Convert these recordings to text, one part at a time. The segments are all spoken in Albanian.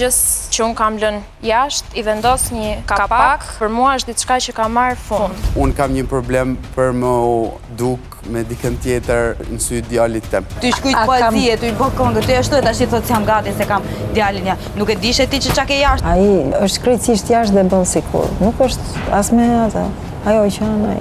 gjës që unë kam lënë jashtë, i vendos një kapak, për mua është diçka që ka marrë fund. Unë kam një problem për më duk me dikën tjetër në sy djalit tem. Ty shkujt poezie, ty po këngë, ty ashtu e tash i thot jam gati se kam djalin ja. Nuk e dishe ti që qa ke jashtë? Ai është krejtësisht jashtë dhe bën sikur. Nuk është as me atë. Ajo që ai.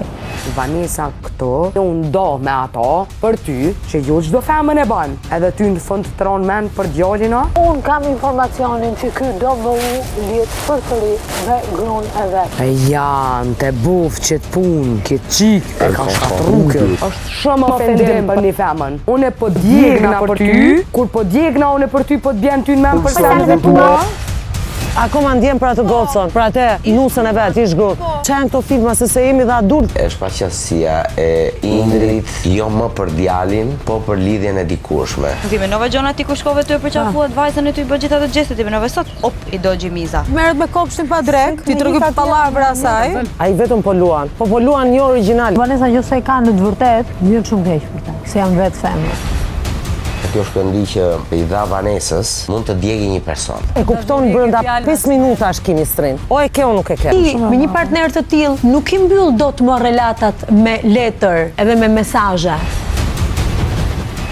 Vanesa këto, unë do me ato për ty, që jo çdo femën e ban, edhe ty në fund të ronë men për djalin a? Unë kam informacionin që ky do bëhu liet përsëri me gruan e vet. E janë të buf që të punë, këtë qik e ka shkatruke. është shumë ofendim për një femën. Unë e po djegna për ty, kur po djegna unë për ty, po të bjen ty në men për femën tua. Akoma ndjen për atë gocën, për atë nusën e vet, ish gut. Çan këto filma se jemi dhe adult. Është paqësia e Indrit, jo më për djalin, po për lidhjen e dikurshme. Ti menove gjona ti ku shkove ty e përqafuat vajzën e ty bë gjitha të gjeste, ti menove sot, op, i do gjimiza. Merret me kopshtin pa drek, ti tregoj pallavra asaj. Ai vetëm po luan, po luan një origjinal. Vanesa nëse e ka në të vërtet, vjen shumë keq për ta, se jam vetë femër. Kjo shpëndi që i dha Vanesës mund të djegi një person. E kupton brenda 5 minutash kimistrin. O e ke o nuk e ke. Ti me një partner të tillë nuk i mbyll dot më relatat me letër edhe me mesazhe.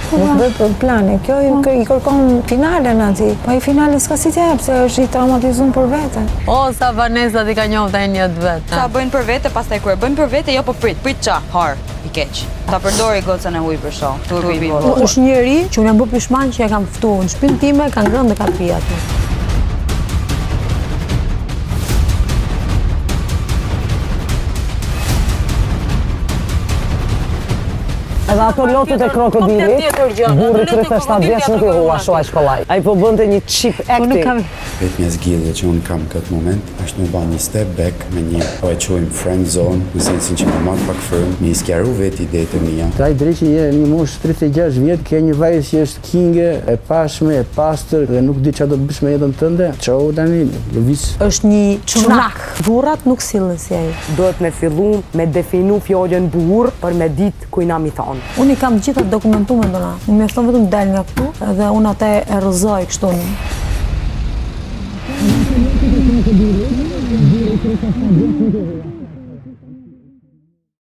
Nuk bëj për plane, kjo i kërkon finalen ati. Po i finale s'ka si t'jep, se është i traumatizum për vete. O, sa Vanesa ti ka njofta e njët vetë. Sa bëjnë për vete, pastaj kur e bëjnë për vete, jo po prit qa, har, i keq. Ta përdori gocën e huj për shoh, turpi. Është njëri që unë jam bë pishman që ja kam ftuar në shtëpinë time, ka ngrënë dhe ka pi aty. Edhe ato lotët e krokodilit, burri 37 vjeç nuk i hua shuaj shkollaj. Ai po bënte një cheap acting. Vetmja zgjidhje që unë kam këtë moment është me ba një step back me një, po e quajmë friend zone, në sensin që më marrë pak fërëm, me i skjaru vetë idetë mia. Traj drejt që je një moshë 36 vjetë, ke një vajzë që është kinge, e pashme, e pastër, dhe nuk di çfarë do të bësh me jetën tënde. Çau tani, lëviz. Është një çunak. Burrat nuk sillen si ai. Duhet me fillu me definu fjalën burr për me ditë ku i na mi thonë. Unë i kam gjitha dokumentume ndona. Më mjafton vetëm dal nga këtu edhe unë atë e rrëzoj kështu.